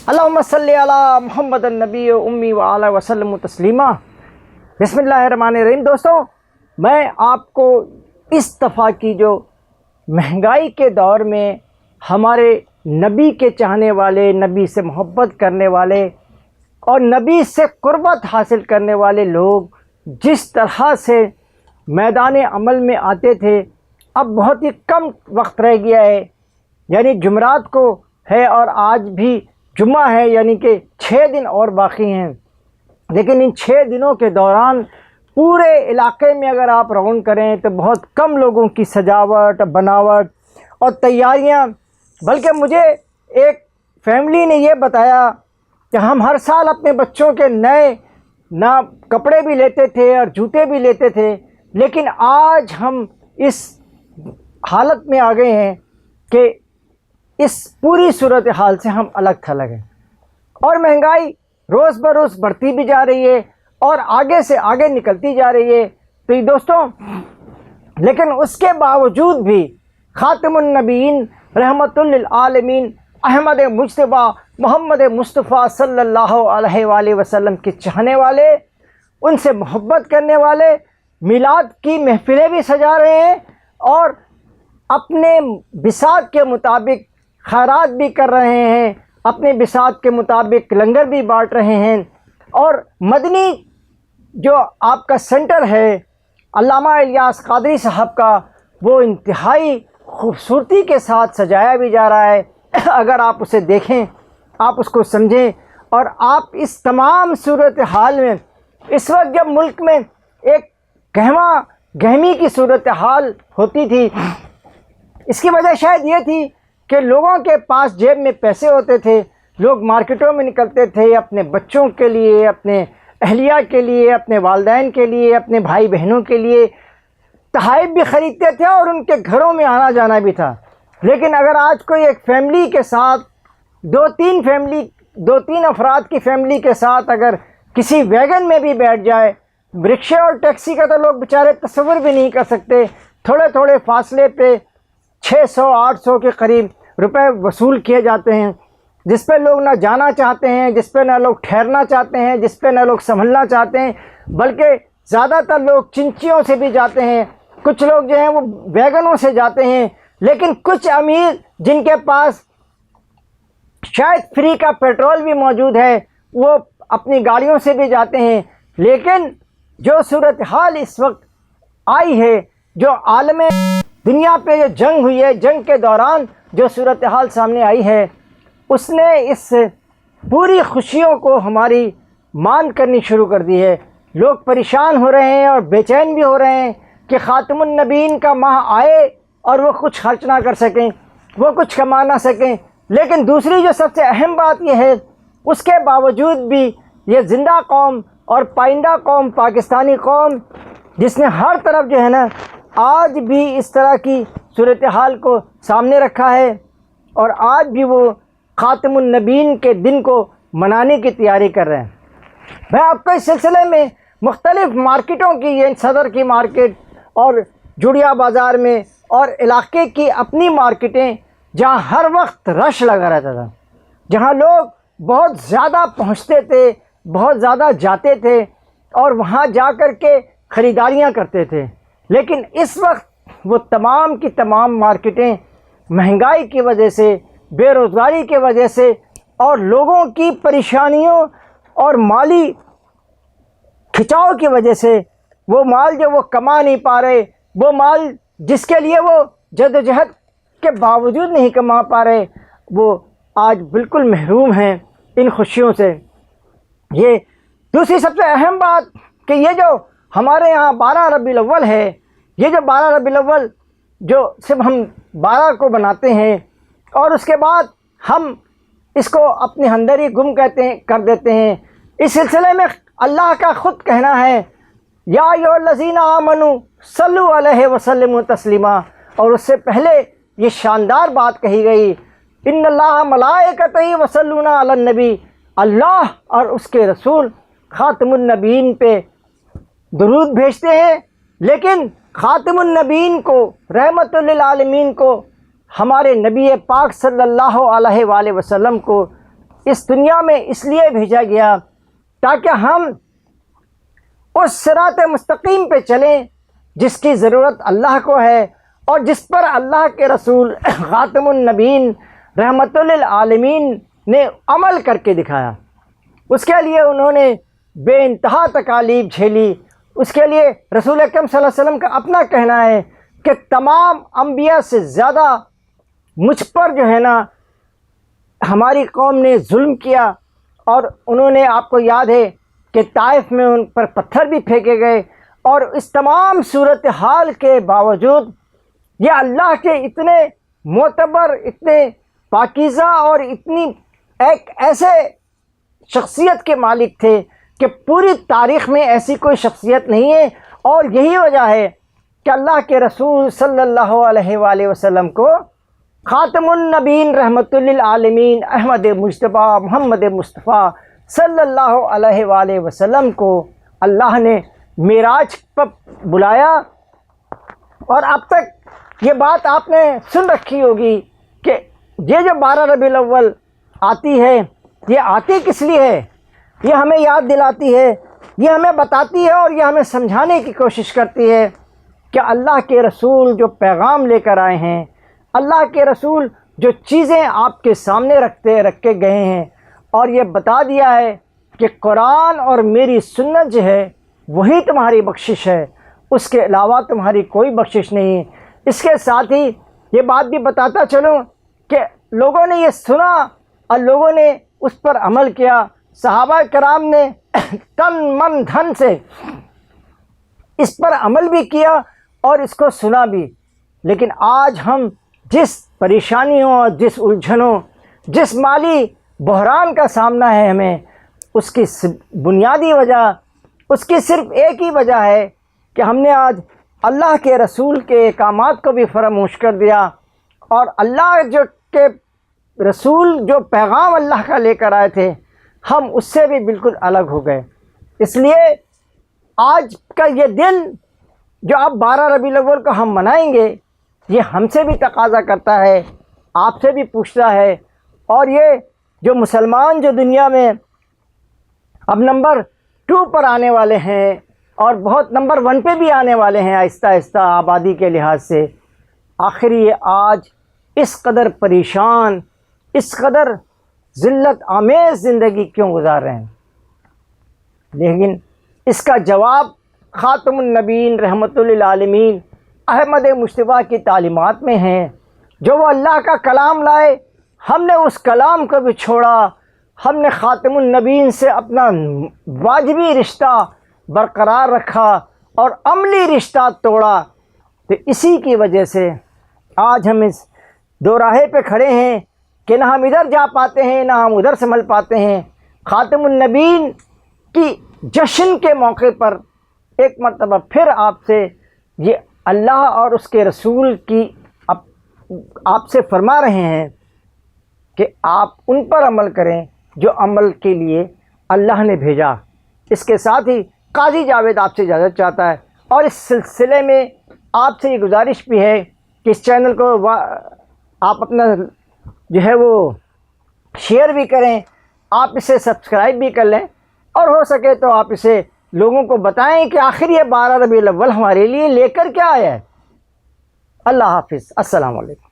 اللہم صلی علی محمد النبی امی وعلی وسلم تسلیما۔ بسم اللہ الرحمن الرحیم۔ دوستوں، میں آپ کو اس دفعہ کی جو مہنگائی کے دور میں ہمارے نبی کے چاہنے والے، نبی سے محبت کرنے والے اور نبی سے قربت حاصل کرنے والے لوگ جس طرح سے میدان عمل میں آتے تھے، اب بہت ہی کم وقت رہ گیا ہے، یعنی جمعرات کو ہے اور آج بھی جمعہ ہے، یعنی کہ 6 دن اور باقی ہیں۔ لیکن ان 6 دنوں کے دوران پورے علاقے میں اگر آپ راؤنڈ کریں تو بہت کم لوگوں کی سجاوٹ، بناوٹ اور تیاریاں، بلکہ مجھے ایک فیملی نے یہ بتایا کہ ہم ہر سال اپنے بچوں کے نئے کپڑے بھی لیتے تھے اور جوتے بھی لیتے تھے، لیکن آج ہم اس حالت میں آ گئے ہیں کہ اس پوری صورتحال سے ہم الگ تھلگ ہیں، اور مہنگائی روز بروز بڑھتی بھی جا رہی ہے اور آگے سے آگے نکلتی جا رہی ہے۔ تو یہ دوستوں، لیکن اس کے باوجود بھی خاتم النبیین رحمت للعالمین احمد مجتبی محمد مصطفیٰ صلی اللہ علیہ وآلہ وسلم کے چاہنے والے، ان سے محبت کرنے والے میلاد کی محفلیں بھی سجا رہے ہیں اور اپنے بساط کے مطابق خیرات بھی کر رہے ہیں، اپنے بساط کے مطابق لنگر بھی بانٹ رہے ہیں، اور مدنی جو آپ کا سینٹر ہے علامہ الیاس قادری صاحب کا، وہ انتہائی خوبصورتی کے ساتھ سجایا بھی جا رہا ہے۔ اگر آپ اسے دیکھیں، آپ اس کو سمجھیں، اور آپ اس تمام صورتحال میں، اس وقت جب ملک میں ایک گہمی کی صورتحال ہوتی تھی، اس کی وجہ شاید یہ تھی کہ لوگوں کے پاس جیب میں پیسے ہوتے تھے، لوگ مارکیٹوں میں نکلتے تھے، اپنے بچوں کے لیے، اپنے اہلیہ کے لیے، اپنے والدین کے لیے، اپنے بھائی بہنوں کے لیے تحائف بھی خریدتے تھے اور ان کے گھروں میں آنا جانا بھی تھا۔ لیکن اگر آج کوئی ایک فیملی کے ساتھ دو تین افراد کی فیملی کے ساتھ اگر کسی ویگن میں بھی بیٹھ جائے، رکشے اور ٹیکسی کا تو لوگ بیچارے تصور بھی نہیں کر سکتے، تھوڑے تھوڑے فاصلے پہ 600-800 کے قریب روپے وصول کیے جاتے ہیں، جس پہ لوگ نہ جانا چاہتے ہیں، جس پہ نہ لوگ ٹھہرنا چاہتے ہیں، جس پہ نہ لوگ سنبھلنا چاہتے ہیں، بلکہ زیادہ تر لوگ چنچیوں سے بھی جاتے ہیں، کچھ لوگ جو ہیں وہ ویگنوں سے جاتے ہیں، لیکن کچھ امیر جن کے پاس شاید فری کا پیٹرول بھی موجود ہے، وہ اپنی گاڑیوں سے بھی جاتے ہیں۔ لیکن جو صورتحال اس وقت آئی ہے، جو عالم دنیا پہ جو جنگ ہوئی ہے، جنگ کے دوران جو صورتحال سامنے آئی ہے، اس نے اس پوری خوشیوں کو ہماری مان کرنی شروع کر دی ہے۔ لوگ پریشان ہو رہے ہیں اور بے چین بھی ہو رہے ہیں کہ خاتم النبیین کا ماہ آئے اور وہ کچھ خرچ نہ کر سکیں، وہ کچھ کما نہ سکیں۔ لیکن دوسری جو سب سے اہم بات یہ ہے، اس کے باوجود بھی یہ زندہ قوم اور پائندہ قوم، پاکستانی قوم، جس نے ہر طرف جو ہے نا آج بھی اس طرح کی صورتحال کو سامنے رکھا ہے، اور آج بھی وہ خاتم النبیین کے دن کو منانے کی تیاری کر رہے ہیں۔ میں آپ کو اس سلسلے میں مختلف مارکیٹوں کی، یہ صدر کی مارکیٹ اور جوڑیا بازار میں اور علاقے کی اپنی مارکیٹیں، جہاں ہر وقت رش لگا رہتا تھا، جہاں لوگ بہت زیادہ پہنچتے تھے، بہت زیادہ جاتے تھے اور وہاں جا کر کے خریداریاں کرتے تھے، لیکن اس وقت وہ تمام کی تمام مارکیٹیں مہنگائی کی وجہ سے، بے روزگاری کی وجہ سے اور لوگوں کی پریشانیوں اور مالی کھچاؤ کی وجہ سے، وہ مال جو وہ کما نہیں پا رہے، وہ مال جس کے لیے وہ جدوجہد کے باوجود نہیں کما پا رہے، وہ آج بالکل محروم ہیں ان خوشیوں سے۔ یہ دوسری سب سے اہم بات کہ یہ جو ہمارے یہاں 12 ربیع الاول ہے، یہ جو 12 ربیع الاول جو صرف ہم 12 کو بناتے ہیں اور اس کے بعد ہم اس کو اپنے اندر ہی گم کر دیتے ہیں، اس سلسلے میں اللہ کا خود کہنا ہے، یا ایھا الذین آمنوا صلوا علیہ وسلموا تسلیما، اور اس سے پہلے یہ شاندار بات کہی گئی، ان اللہ ملائکتہ یصلون علی النبی، اللہ اور اس کے رسول خاتم النبیین پہ درود بھیجتے ہیں۔ لیکن خاتم النبیین کو، رحمت للعالمین کو، ہمارے نبی پاک صلی اللہ علیہ وآلہ وسلم کو اس دنیا میں اس لیے بھیجا گیا تاکہ ہم اس صراط مستقیم پہ چلیں جس کی ضرورت اللہ کو ہے اور جس پر اللہ کے رسول خاتم النبیین رحمت للعالمین نے عمل کر کے دکھایا۔ اس کے لیے انہوں نے بے انتہا تکالیف جھیلی۔ اس کے لیے رسول اکرم صلی اللہ علیہ وسلم کا اپنا کہنا ہے کہ تمام انبیاء سے زیادہ مجھ پر جو ہے نا ہماری قوم نے ظلم کیا، اور انہوں نے، آپ کو یاد ہے کہ طائف میں ان پر پتھر بھی پھینکے گئے، اور اس تمام صورتحال کے باوجود یہ اللہ کے اتنے معتبر، اتنے پاکیزہ اور اتنی ایک ایسے شخصیت کے مالک تھے کہ پوری تاریخ میں ایسی کوئی شخصیت نہیں ہے، اور یہی وجہ ہے کہ اللہ کے رسول صلی اللہ علیہ وآلہ وسلم کو خاتم النبیین رحمت للعالمین احمد مجتبیٰ محمد مصطفیٰ صلی اللہ علیہ وآلہ وسلم کو اللہ نے معراج پر بلایا۔ اور اب تک یہ بات آپ نے سن رکھی ہوگی کہ یہ جو 12 ربیع الاول آتی ہے، یہ آتی کس لیے ہے؟ یہ ہمیں یاد دلاتی ہے، یہ ہمیں بتاتی ہے اور یہ ہمیں سمجھانے کی کوشش کرتی ہے کہ اللہ کے رسول جو پیغام لے کر آئے ہیں، اللہ کے رسول جو چیزیں آپ کے سامنے رکھ کے گئے ہیں، اور یہ بتا دیا ہے کہ قرآن اور میری سنت جو ہے وہی تمہاری بخشش ہے، اس کے علاوہ تمہاری کوئی بخشش نہیں۔ اس کے ساتھ ہی یہ بات بھی بتاتا چلوں کہ لوگوں نے یہ سنا اور لوگوں نے اس پر عمل کیا۔ صحابہ کرام نے تن من دھن سے اس پر عمل بھی کیا اور اس کو سنا بھی، لیکن آج ہم جس پریشانیوں اور جس الجھنوں، جس مالی بحران کا سامنا ہے ہمیں، اس کی بنیادی وجہ، اس کی صرف ایک ہی وجہ ہے کہ ہم نے آج اللہ کے رسول کے احکامات کو بھی فراموش کر دیا، اور اللہ جو کے رسول جو پیغام اللہ کا لے کر آئے تھے ہم اس سے بھی بالکل الگ ہو گئے۔ اس لیے آج کا یہ دن جو اب 12 ربیع الاول کو ہم منائیں گے، یہ ہم سے بھی تقاضا کرتا ہے، آپ سے بھی پوچھتا ہے، اور یہ جو مسلمان جو دنیا میں اب نمبر 2 پر آنے والے ہیں اور بہت نمبر 1 پہ بھی آنے والے ہیں آہستہ آہستہ آبادی کے لحاظ سے، آخر یہ آج اس قدر پریشان، اس قدر ذلت آمیز زندگی کیوں گزار رہے ہیں؟ لیکن اس کا جواب خاتم النبیین رحمت للعالمین احمد مجتبیٰ کی تعلیمات میں ہیں، جو وہ اللہ کا کلام لائے، ہم نے اس کلام کو بھی چھوڑا، ہم نے خاتم النبیین سے اپنا واجبی رشتہ برقرار رکھا اور عملی رشتہ توڑا۔ تو اسی کی وجہ سے آج ہم اس دو راہے پہ کھڑے ہیں کہ نہ ہم ادھر جا پاتے ہیں نہ ہم ادھر سنبھل پاتے ہیں۔ خاتم النبیین کی جشن کے موقع پر ایک مرتبہ پھر آپ سے یہ اللہ اور اس کے رسول کی آپ سے فرما رہے ہیں کہ آپ ان پر عمل کریں جو عمل کے لیے اللہ نے بھیجا۔ اس کے ساتھ ہی قاضی جاوید آپ سے اجازت چاہتا ہے، اور اس سلسلے میں آپ سے یہ گزارش بھی ہے کہ اس چینل کو آپ اپنا جو ہے وہ شیئر بھی کریں، آپ اسے سبسکرائب بھی کر لیں، اور ہو سکے تو آپ اسے لوگوں کو بتائیں کہ آخر یہ 12 ربیع الاول ہمارے لیے لے کر کیا آیا ہے۔ اللہ حافظ، السلام علیکم۔